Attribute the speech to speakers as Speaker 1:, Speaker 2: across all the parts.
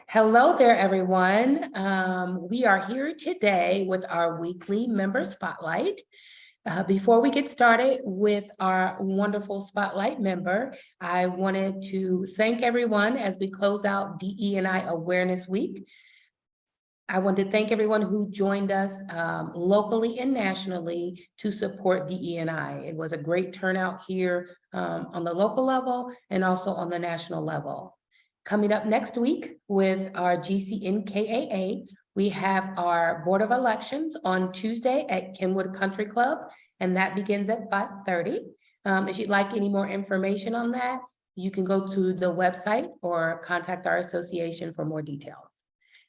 Speaker 1: Hello there, everyone. We are here today with our weekly member spotlight. Before we get started with our wonderful spotlight member, I wanted to thank everyone as we close out DE&I Awareness Week. I want to thank everyone who joined us locally and nationally to support DE&I. It was a great turnout here on the local level and also on the national level. Coming up next week with our GCNKAA, we have our Board of Elections on Tuesday at Kenwood Country Club, and that begins at 5:30. If you'd like any more information on that, you can go to the website or contact our association for more details.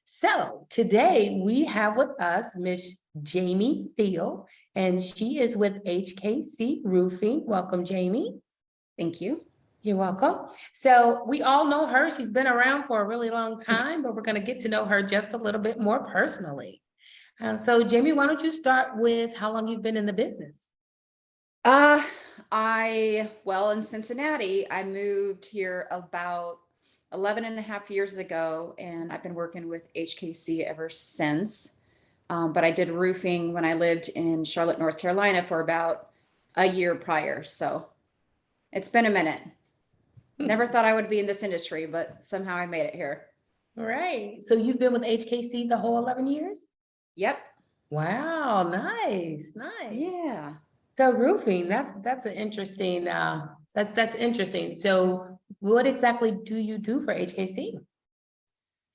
Speaker 1: So today we have with us Miss Jamie Thiel, and she is with HKC Roofing. Welcome, Jamie.
Speaker 2: Thank you.
Speaker 1: You're welcome. So we all know her. She's been around for a really long time, but we're going to get to know her just a little bit more personally. So Jamie, why don't you start with how long you've been in the business?
Speaker 2: In Cincinnati, I moved here about 11 and a half years ago, and I've been working with HKC ever since. But I did roofing when I lived in Charlotte, North Carolina for about a year prior. So it's been a minute. Never thought I would be in this industry, but somehow I made it here.
Speaker 1: Right. So you've been with HKC the whole 11 years?
Speaker 2: Yep.
Speaker 1: Wow. Nice.
Speaker 2: Yeah.
Speaker 1: So roofing, that's an interesting, that's interesting. So what exactly do you do for HKC?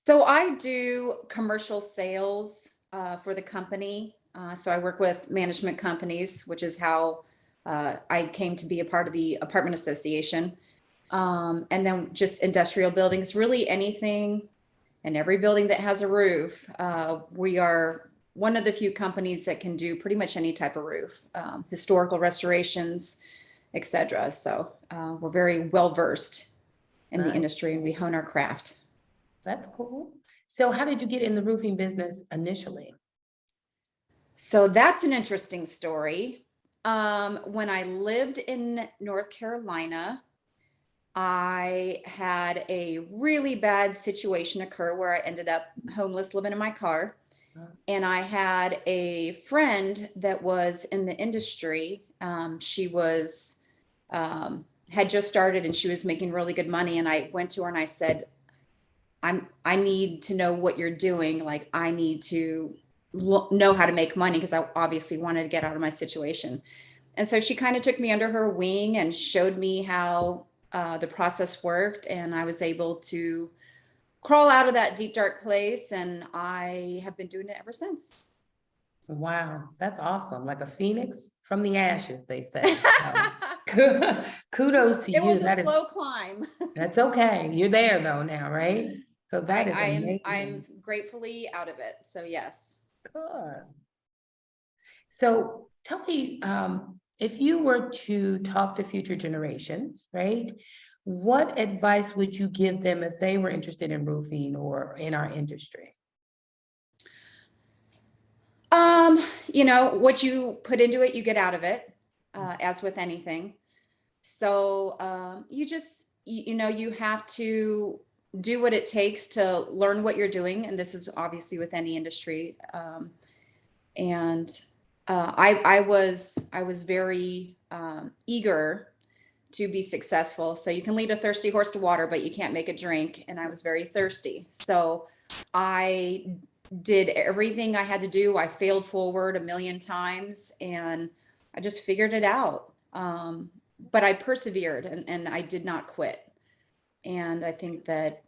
Speaker 2: So I do commercial sales for the company. So I work with management companies, which is how I came to be a part of the apartment association. And then just industrial buildings, really anything and every building that has a roof. We are one of the few companies that can do pretty much any type of roof, historical restorations, etc. So we're very well versed in the industry, and we hone our craft.
Speaker 1: That's cool. So how did you get in the roofing business initially?
Speaker 2: So that's an interesting story. When I lived in North Carolina, I had a really bad situation occur where I ended up homeless, living in my car. And I had a friend that was in the industry. She was had just started, and she was making really good money. And I went to her and I said, I need to know what you're doing. Like, I need to know how to make money, because I obviously wanted to get out of my situation. And so she kind of took me under her wing and showed me how the process worked, and I was able to crawl out of that deep, dark place, and I have been doing it ever since.
Speaker 1: Wow, that's awesome. Like a phoenix from the ashes, they say. Kudos to you.
Speaker 2: It was a slow climb.
Speaker 1: That's okay. You're there though now, right? So that is amazing.
Speaker 2: I'm gratefully out of it. So yes.
Speaker 1: Good. So tell me, if you were to talk to future generations, right? What advice would you give them if they were interested in roofing or in our industry?
Speaker 2: What you put into it, you get out of it, as with anything. So you have to do what it takes to learn what you're doing. And this is obviously with any industry. I was very eager to be successful. So you can lead a thirsty horse to water, but you can't make it drink. And I was very thirsty. So I did everything I had to do. I failed forward a million times, and I just figured it out. But I persevered, and I did not quit. And I think that,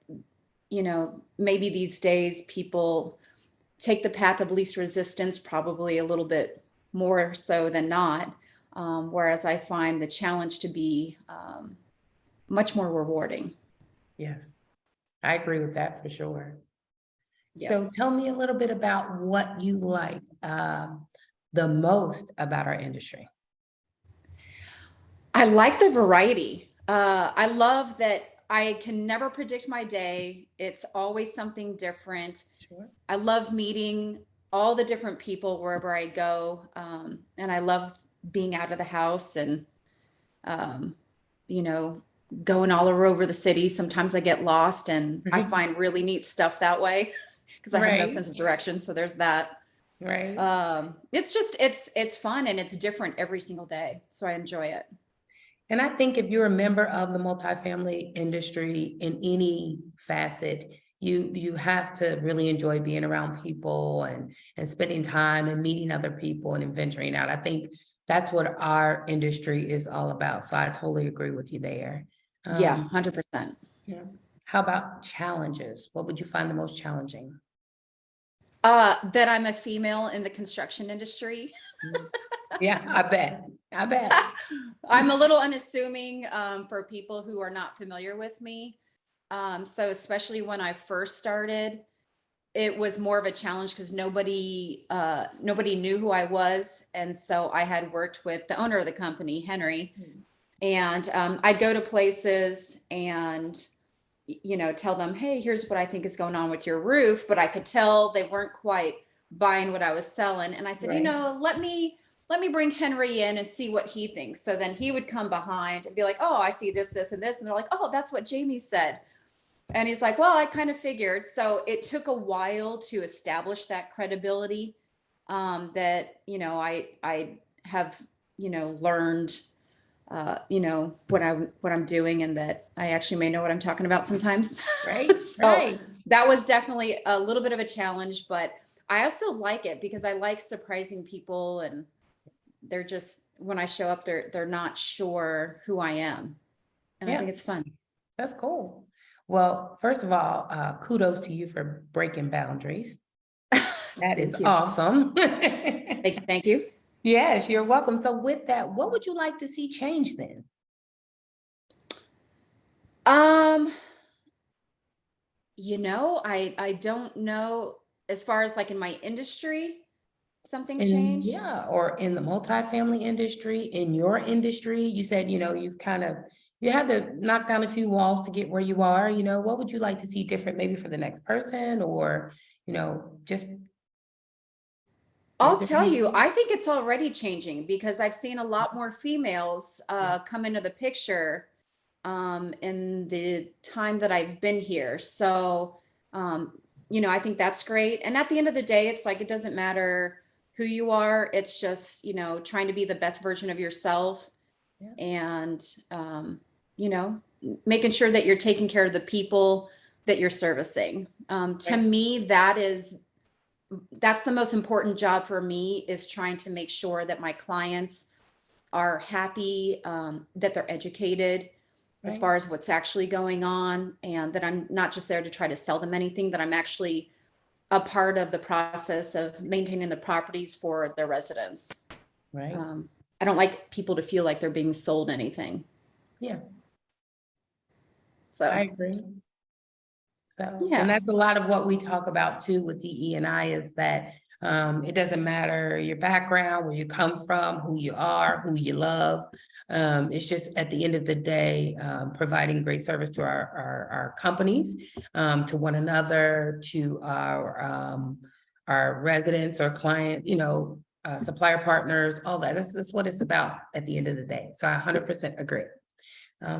Speaker 2: maybe these days people take the path of least resistance, probably a little bit more so than not. Whereas I find the challenge to be much more rewarding.
Speaker 1: Yes, I agree with that for sure.
Speaker 2: Yeah.
Speaker 1: So tell me a little bit about what you like the most about our industry.
Speaker 2: I like the variety. I love that I can never predict my day. It's always something different.
Speaker 1: Sure.
Speaker 2: I love meeting all the different people wherever I go. And I love being out of the house and, going all over the city. Sometimes I get lost and I
Speaker 1: Right.
Speaker 2: find really neat stuff that way because I have no
Speaker 1: Right.
Speaker 2: sense of direction. So there's that.
Speaker 1: Right.
Speaker 2: It's just, it's fun and it's different every single day. So I enjoy it.
Speaker 1: And I think if you're a member of the multifamily industry in any facet, you have to really enjoy being around people and spending time and meeting other people and venturing out. I think that's what our industry is all about. So I totally agree with you there.
Speaker 2: Yeah, 100%.
Speaker 1: Yeah. How about challenges? What would you find the most challenging?
Speaker 2: That I'm a female in the construction industry.
Speaker 1: Yeah, I bet. I bet.
Speaker 2: I'm a little unassuming for people who are not familiar with me. So especially when I first started, it was more of a challenge because nobody knew who I was. And so I had worked with the owner of the company, Henry, and I'd go to places and tell them, hey, here's what I think is going on with your roof. But I could tell they weren't quite buying what I was selling. And I said,
Speaker 1: Right.
Speaker 2: let me bring Henry in and see what he thinks. So then he would come behind and be like, oh, I see this, this, and this. And they're like, oh, that's what Jamie said. And he's like, well, I kind of figured. So it took a while to establish that credibility that, I have, learned, what I'm doing and that I actually may know what I'm talking about sometimes.
Speaker 1: Right.
Speaker 2: So
Speaker 1: Right.
Speaker 2: that was definitely a little bit of a challenge, but I also like it because I like surprising people and they're just, when I show up, they're not sure who I am. And I
Speaker 1: Yeah,
Speaker 2: think it's fun.
Speaker 1: that's cool. Well, first of all, kudos to you for breaking boundaries. That is
Speaker 2: Thank you.
Speaker 1: awesome.
Speaker 2: Thank you.
Speaker 1: Yes, you're welcome. So with that, what would you like to see change then?
Speaker 2: Um, I don't know as far as like in my industry, something
Speaker 1: And
Speaker 2: changed.
Speaker 1: yeah, or in the multifamily industry, in your industry, you said, you had to knock down a few walls to get where you are, what would you like to see different maybe for the next person or, just.
Speaker 2: I'll
Speaker 1: Is there
Speaker 2: tell you,
Speaker 1: anything?
Speaker 2: I think it's already changing because I've seen a lot more females come into the picture in the time that I've been here. So, I think that's great. And at the end of the day, it's like, it doesn't matter who you are. It's just, trying to be the best version of yourself
Speaker 1: Yeah.
Speaker 2: and, you know, making sure that you're taking care of the people that you're servicing. To
Speaker 1: Right.
Speaker 2: me, that's the most important job for me is trying to make sure that my clients are happy, that they're educated as
Speaker 1: Right.
Speaker 2: far as what's actually going on, and that I'm not just there to try to sell them anything, that I'm actually a part of the process of maintaining the properties for their residents.
Speaker 1: Right.
Speaker 2: I don't like people to feel like they're being sold anything.
Speaker 1: Yeah,
Speaker 2: So,
Speaker 1: I agree. So, and
Speaker 2: yeah.
Speaker 1: that's a lot of what we talk about too with DE&I is that it doesn't matter your background, where you come from, who you are, who you love. It's just at the end of the day, providing great service to our companies, to one another, to our residents or client, supplier partners, all that. That's what it's about at the end of the day. So I 100% agree.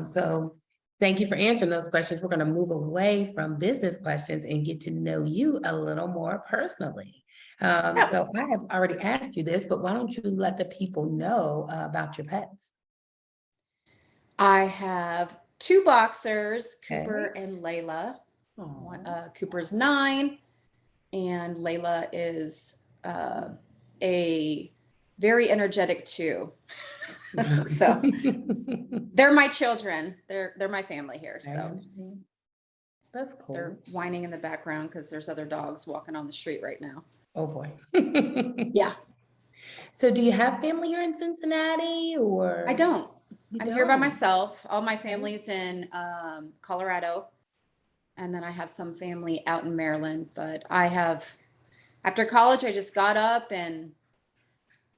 Speaker 1: So thank you for answering those questions. We're going to move away from business questions and get to know you a little more personally.
Speaker 2: Yeah.
Speaker 1: So I have already asked you this, but why don't you let the people know about your pets?
Speaker 2: I have two boxers, Cooper
Speaker 1: Okay.
Speaker 2: and Layla.
Speaker 1: Aw.
Speaker 2: Cooper's 9 and Layla is a very energetic 2. So they're my children. They're my family here.
Speaker 1: I
Speaker 2: So
Speaker 1: understand. That's
Speaker 2: they're
Speaker 1: cool.
Speaker 2: whining in the background because there's other dogs walking on the street right now.
Speaker 1: Oh boy.
Speaker 2: Yeah,
Speaker 1: So do you have family here in Cincinnati
Speaker 2: I
Speaker 1: or
Speaker 2: don't.
Speaker 1: you
Speaker 2: I'm here by
Speaker 1: don't?
Speaker 2: myself. All my
Speaker 1: Okay.
Speaker 2: family's in Colorado, and then I have some family out in Maryland. But after college, I just got up and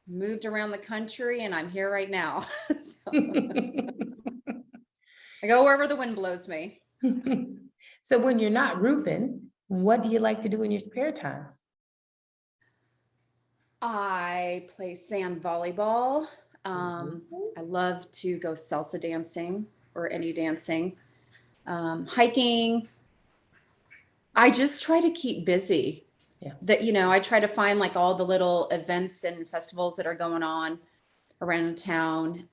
Speaker 2: moved around the country, and I'm here right now. So I go wherever the wind blows me.
Speaker 1: So when you're not roofing, what do you like to do in your spare time?
Speaker 2: I play sand volleyball.
Speaker 1: Mhm.
Speaker 2: I love to go salsa dancing or any dancing. Hiking. I just try to keep busy.
Speaker 1: Yeah.
Speaker 2: That, I try to find like all the little events and festivals that are going on around town,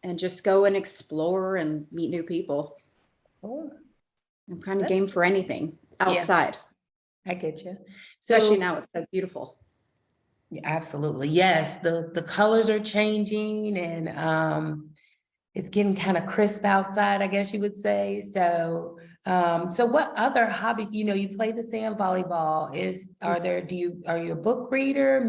Speaker 2: and just go and explore and meet new people.
Speaker 1: Oh,
Speaker 2: I'm kind of game for anything
Speaker 1: yeah,
Speaker 2: outside,
Speaker 1: I get you.
Speaker 2: especially
Speaker 1: So
Speaker 2: now it's so beautiful.
Speaker 1: yeah, absolutely. Yes, the colors are changing and it's getting kind of crisp outside, I guess you would say. So so what other hobbies, you play the sand volleyball. Are you a book reader,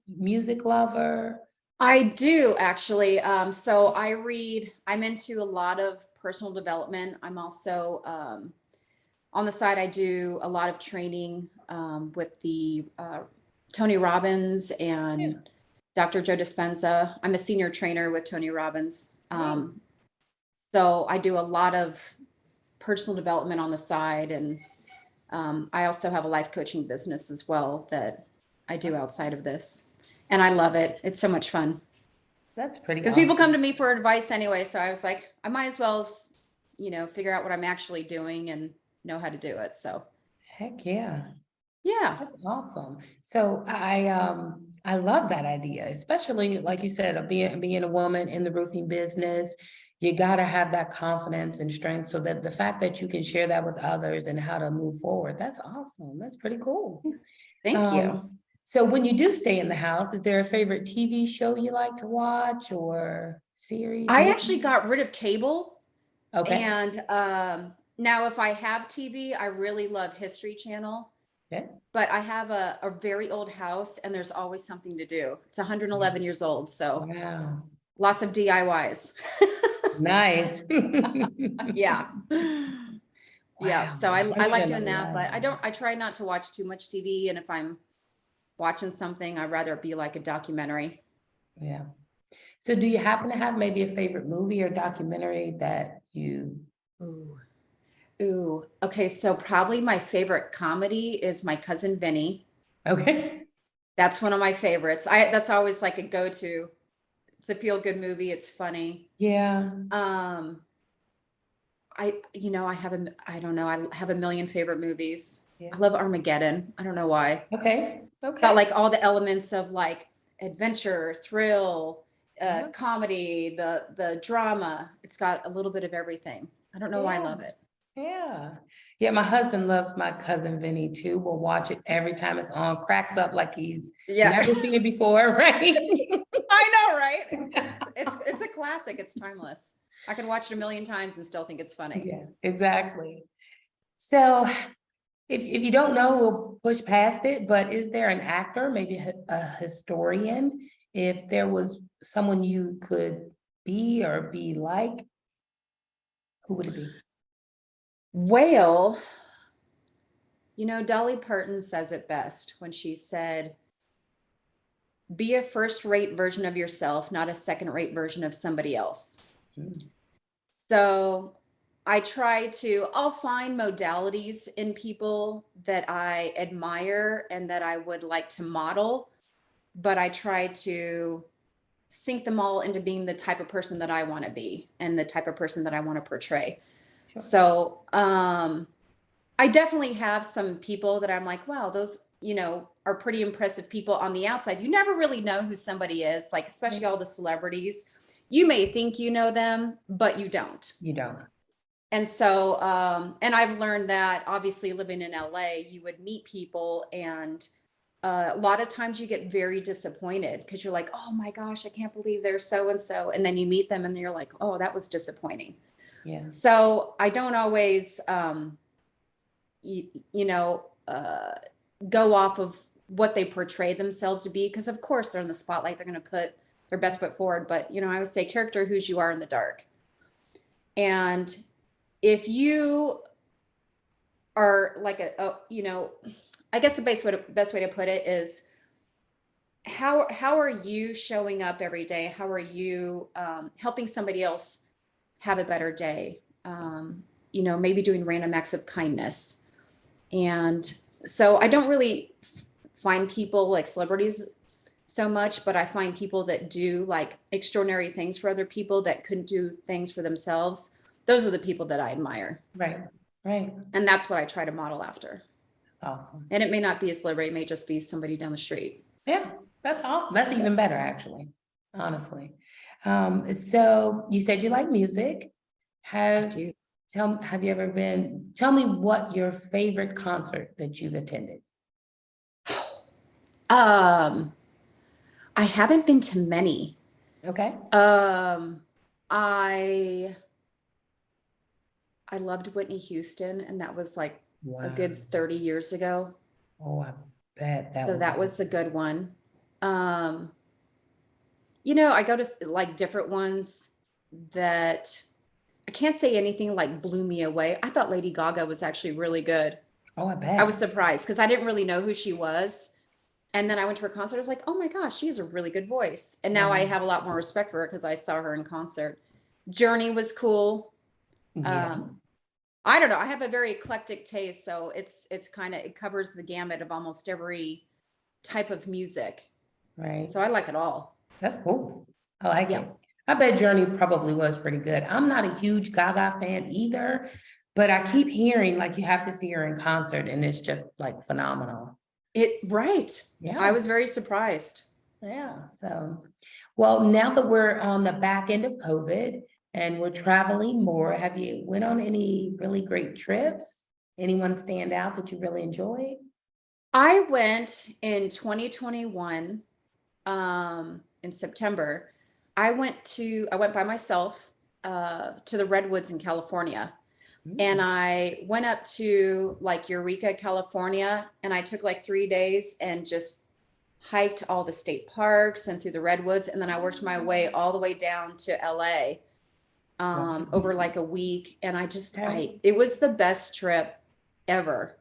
Speaker 1: music lover?
Speaker 2: I do actually. So I'm into a lot of personal development. I'm also, on the side, I do a lot of training with the Tony Robbins
Speaker 1: Yeah.
Speaker 2: and Dr. Joe Dispenza. I'm a senior trainer with Tony Robbins. So I do a lot of personal development on the side. And I also have a life coaching business as well that I do outside of this. And I love it. It's so much fun.
Speaker 1: That's pretty
Speaker 2: Because
Speaker 1: awesome.
Speaker 2: people come to me for advice anyway. So I was like, I might as well, figure out what I'm actually doing and know how to do it. So,
Speaker 1: Heck yeah.
Speaker 2: yeah.
Speaker 1: That's awesome. So I love that idea, especially like you said, of being a woman in the roofing business. You got to have that confidence and strength so that the fact that you can share that with others and how to move forward, that's awesome. That's pretty cool.
Speaker 2: Thank you.
Speaker 1: So when you do stay in the house, is there a favorite TV show you like to watch or series?
Speaker 2: I actually got rid of cable.
Speaker 1: Okay.
Speaker 2: And now if I have TV, I really love History Channel.
Speaker 1: Okay.
Speaker 2: But I have a very old house and there's always something to do. It's 111 years old. So
Speaker 1: Wow.
Speaker 2: lots of DIYs.
Speaker 1: Nice.
Speaker 2: Yeah. Yeah.
Speaker 1: Wow.
Speaker 2: So I like doing that, but
Speaker 1: 111.
Speaker 2: I try not to watch too much TV. And if I'm watching something, I'd rather it be like a documentary.
Speaker 1: Yeah. So do you happen to have maybe a favorite movie or documentary that you?
Speaker 2: Ooh. Okay. So probably my favorite comedy is My Cousin Vinny.
Speaker 1: Okay.
Speaker 2: That's one of my favorites. That's always like a go-to. It's a feel-good movie. It's funny.
Speaker 1: Yeah.
Speaker 2: I don't know. I have a million favorite movies.
Speaker 1: Yeah.
Speaker 2: I love Armageddon. I don't know why.
Speaker 1: Okay.
Speaker 2: Got like all the elements of like adventure, thrill,
Speaker 1: Yeah.
Speaker 2: comedy, the drama. It's got a little bit of everything. I don't know why I love it.
Speaker 1: Yeah. Yeah. My husband loves My Cousin Vinny too. We'll watch it every time it's on, cracks up like he's never seen it before, right?
Speaker 2: I know, right? It's a classic. It's timeless. I could watch it a million times and still think it's funny.
Speaker 1: Yeah, exactly. So if you don't know, we'll push past it, but is there an actor, maybe a historian, if there was someone you could be or be like, who would it be?
Speaker 2: Well, Dolly Parton says it best when she said, be a first-rate version of yourself, not a second-rate version of somebody else. So I'll find modalities in people that I admire and that I would like to model, but I try to sync them all into being the type of person that I want to be and the type of person that I want to portray.
Speaker 1: Sure.
Speaker 2: So I definitely have some people that I'm like, wow, those, are pretty impressive people on the outside. You never really know who somebody is, like, especially all the celebrities. You may think you know them, but you don't.
Speaker 1: You don't.
Speaker 2: And so, and I've learned that obviously living in LA, you would meet people and a lot of times you get very disappointed because you're like, oh my gosh, I can't believe they're so-and-so. And then you meet them and you're like, oh, that was disappointing.
Speaker 1: Yeah.
Speaker 2: So I don't always, go off of what they portray themselves to be. Because of course they're in the spotlight, they're going to put their best foot forward. But, I would say character who's you are in the dark. And if you are like I guess the best way to put it is how are you showing up every day? How are you helping somebody else have a better day? Maybe doing random acts of kindness. And so I don't really find people like celebrities so much, but I find people that do like extraordinary things for other people that couldn't do things for themselves. Those are the people that I admire.
Speaker 1: Right, right.
Speaker 2: And that's what I try to model after.
Speaker 1: Awesome.
Speaker 2: And it may not be a celebrity, it may just be somebody down the street.
Speaker 1: Yeah, that's awesome. That's even better, actually, honestly. So you said you like music.
Speaker 2: I
Speaker 1: Have,
Speaker 2: do.
Speaker 1: have you ever tell me what your favorite concert that you've attended?
Speaker 2: I haven't been to many.
Speaker 1: Okay.
Speaker 2: I loved Whitney Houston, and that was like a
Speaker 1: Wow.
Speaker 2: good 30 years ago.
Speaker 1: Oh, I bet that
Speaker 2: So
Speaker 1: was.
Speaker 2: that was a good one. You know, I go to like different ones that I can't say anything like blew me away. I thought Lady Gaga was actually really good.
Speaker 1: Oh, I bet.
Speaker 2: I was surprised because I didn't really know who she was. And then I went to her concert. I was like, oh my gosh, she has a really good voice. And now I have a lot more respect for her because I saw her in concert. Journey was cool.
Speaker 1: Yeah.
Speaker 2: I don't know. I have a very eclectic taste, so it's kind of, it covers the gamut of almost every type of music.
Speaker 1: Right.
Speaker 2: So I like it all.
Speaker 1: That's cool. I like
Speaker 2: Yeah.
Speaker 1: it. I bet Journey probably was pretty good. I'm not a huge Gaga fan either, but I keep hearing like you have to see her in concert and it's just like phenomenal.
Speaker 2: Right.
Speaker 1: Yeah.
Speaker 2: I was very surprised.
Speaker 1: Yeah. So, well, now that we're on the back end of COVID and we're traveling more, have you went on any really great trips? Anyone stand out that you really enjoyed?
Speaker 2: I went in 2021, in September. I went by myself to the Redwoods in California. And I went up to like Eureka, California, and I took like 3 days and just hiked all the state parks and through the Redwoods. And then I worked my way all the way down to LA over like a week. And it was the best trip ever,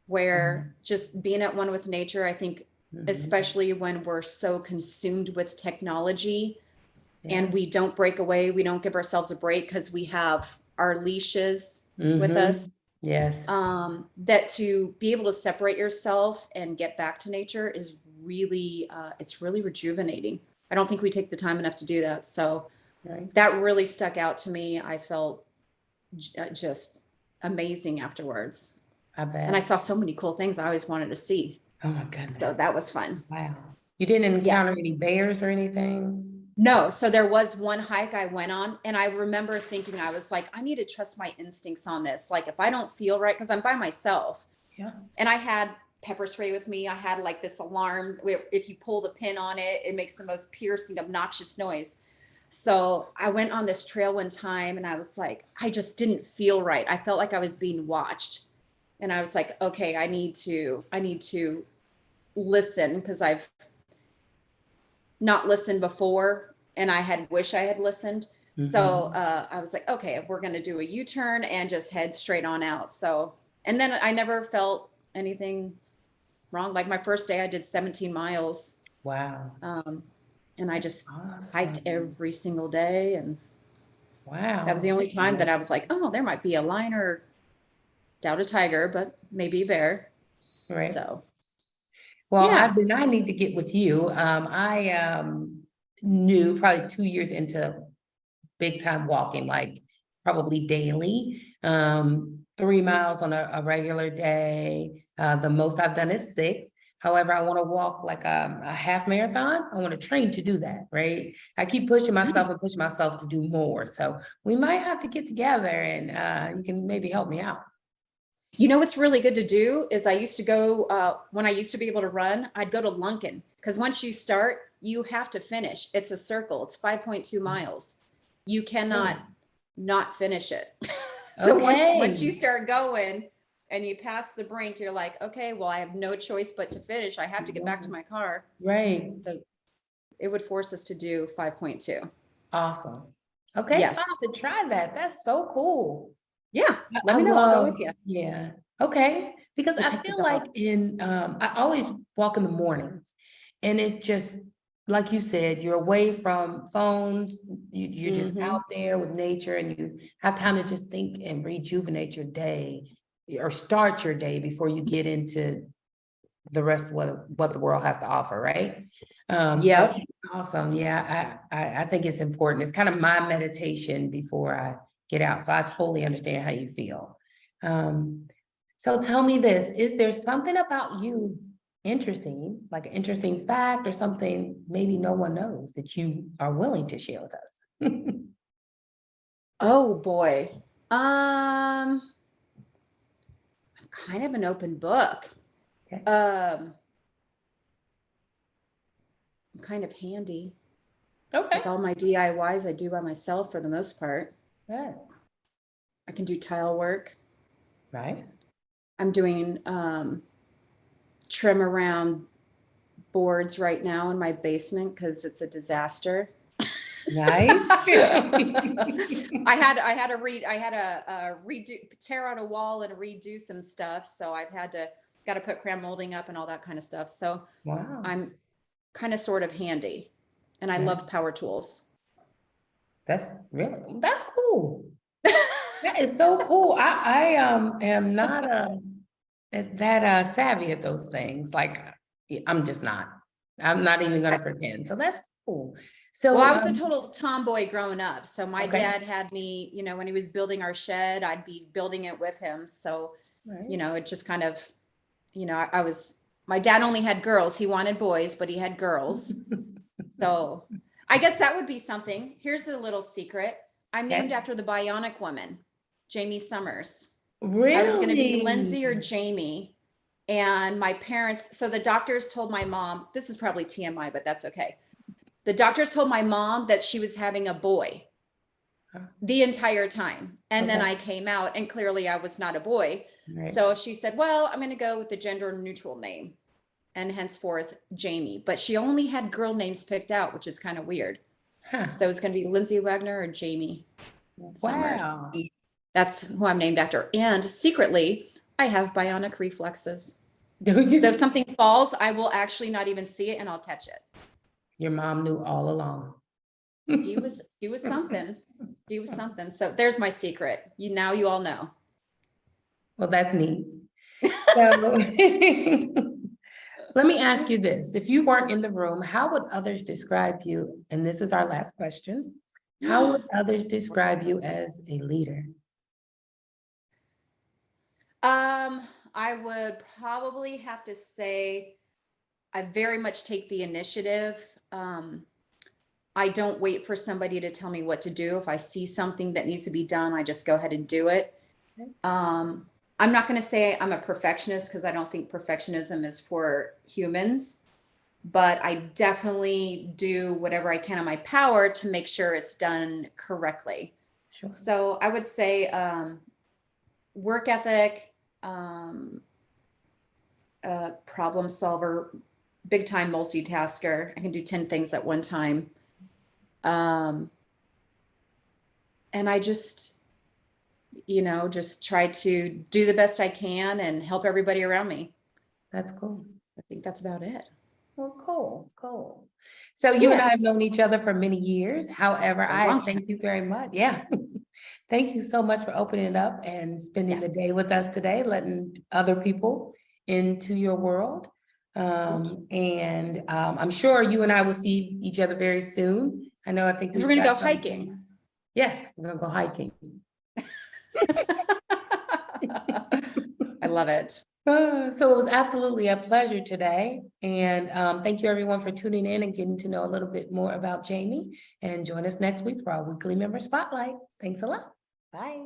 Speaker 2: where just being at one with nature, I think, especially when we're so consumed with technology and we don't break away, we don't give ourselves a break because we have our leashes with us.
Speaker 1: Yes.
Speaker 2: That to be able to separate yourself and get back to nature is really, it's really rejuvenating. I don't think we take the time enough to do that. So that really stuck out to me. I felt just amazing afterwards.
Speaker 1: I bet.
Speaker 2: And I saw so many cool things I always wanted to see.
Speaker 1: Oh my goodness.
Speaker 2: So that was fun.
Speaker 1: Wow. You didn't encounter any bears or anything?
Speaker 2: No. So there was one hike I went on, and I remember thinking, I was like, I need to trust my instincts on this. Like, if I don't feel right, because I'm by myself.
Speaker 1: Yeah.
Speaker 2: And I had pepper spray with me. I had like this alarm where if you pull the pin on it, it makes the most piercing, obnoxious noise. So I went on this trail one time and I was like, I just didn't feel right. I felt like I was being watched. And I was like, okay, I need to listen, because I've not listened before and I wish I had listened. So I was like, okay, we're going to do a U-turn and just head straight on out. So, and then I never felt anything wrong. Like my first day I did 17 miles.
Speaker 1: Wow.
Speaker 2: And I just hiked every single day. And
Speaker 1: wow,
Speaker 2: that was the only time that I was like, oh, there might be a lion, or doubt a tiger, but maybe a bear.
Speaker 1: Right.
Speaker 2: So,
Speaker 1: well, I need to get with you. I knew probably 2 years into big time walking, like probably daily, 3 miles on a regular day. The most I've done is 6. However, I want to walk like a half marathon. I want to train to do that, right? I keep pushing myself and pushing myself to do more. So we might have to get together and you can maybe help me out.
Speaker 2: You know what's really good to do is I used to go, when I used to be able to run, I'd go to Lunkin, because once you start, you have to finish. It's a circle. It's 5.2 miles. You cannot not finish it. So once you start going and you pass the brink, you're like, okay, well, I have no choice but to finish. I have to get back to my car.
Speaker 1: Right.
Speaker 2: So it would force us to do 5.2.
Speaker 1: Awesome. Okay.
Speaker 2: Yes.
Speaker 1: So I have to try that. That's so cool.
Speaker 2: Yeah. Let me know. I'll go with you.
Speaker 1: Yeah. Okay. Because I feel like I always walk in the mornings, and it just, like you said, you're away from phones. You're just out there with nature, and you have time to just think and rejuvenate your day or start your day before you get into the rest of what the world has to offer, right?
Speaker 2: Yep.
Speaker 1: Awesome. Yeah, I think it's important. It's kind of my meditation before I get out. So I totally understand how you feel. So tell me this, is there something about you interesting, like an interesting fact or something maybe no one knows that you are willing to share with us?
Speaker 2: Oh boy. I'm kind of an open book.
Speaker 1: Okay.
Speaker 2: I'm kind of handy.
Speaker 1: Okay.
Speaker 2: Like all my DIYs I do by myself for the most part.
Speaker 1: Yeah.
Speaker 2: I can do tile work.
Speaker 1: Nice.
Speaker 2: I'm doing trim around boards right now in my basement because it's a disaster.
Speaker 1: Nice.
Speaker 2: I had to redo, tear out a wall and redo some stuff. So got to put cram molding up and all that kind of stuff. So
Speaker 1: Wow.
Speaker 2: I'm kind of sort of handy, and I
Speaker 1: Yeah.
Speaker 2: love power tools.
Speaker 1: That's cool. That is so cool. I am not that savvy at those things. Like I'm just not. I'm not even gonna pretend. So that's cool. So
Speaker 2: Well, I was a total tomboy growing up. So my
Speaker 1: okay.
Speaker 2: dad had me, when he was building our shed, I'd be building it with him. So,
Speaker 1: Right.
Speaker 2: it just kind of, my dad only had girls. He wanted boys, but he had girls. So I guess that would be something. Here's a little secret. I'm named
Speaker 1: Okay.
Speaker 2: after the Bionic Woman, Jamie Summers.
Speaker 1: Really?
Speaker 2: I was going to be Lindsay or Jamie. And my parents, so the doctors told my mom, this is probably TMI, but that's okay. The doctors told my mom that she was having a boy the entire time. And then
Speaker 1: Okay.
Speaker 2: I came out and clearly I was not a boy.
Speaker 1: Right.
Speaker 2: So she said, well, I'm going to go with the gender neutral name and henceforth Jamie. But she only had girl names picked out, which is kind of weird.
Speaker 1: Huh.
Speaker 2: So it's going to be Lindsay Wagner or Jamie Summers.
Speaker 1: Wow.
Speaker 2: That's who I'm named after. And secretly, I have bionic reflexes.
Speaker 1: Do
Speaker 2: So
Speaker 1: you?
Speaker 2: if something falls, I will actually not even see it and I'll catch it.
Speaker 1: Your mom knew all along.
Speaker 2: She was something. She was something. So there's my secret. You all know.
Speaker 1: Well, that's neat. So let me ask you this. If you weren't in the room, how would others describe you? And this is our last question. How would others describe you as a leader?
Speaker 2: I would probably have to say I very much take the initiative. I don't wait for somebody to tell me what to do. If I see something that needs to be done, I just go ahead and do it. I'm not going to say I'm a perfectionist because I don't think perfectionism is for humans, but I definitely do whatever I can in my power to make sure it's done correctly.
Speaker 1: Sure.
Speaker 2: So I would say work ethic, problem solver, big time multitasker. I can do 10 things at one time. And I just try to do the best I can and help everybody around me.
Speaker 1: That's cool.
Speaker 2: I think that's about it.
Speaker 1: Well, cool. So you and I have known each other for many years. However, I thank you very much. Yeah. Thank you so much for opening it up and spending the day with us today, letting other people into your world. I'm sure you and I will see each other very soon. I think
Speaker 2: we're going to go hiking.
Speaker 1: Yes, we're going to go hiking.
Speaker 2: I love it.
Speaker 1: So it was absolutely a pleasure today. And thank you everyone for tuning in and getting to know a little bit more about Jamie. And join us next week for our weekly member spotlight. Thanks a lot. Bye.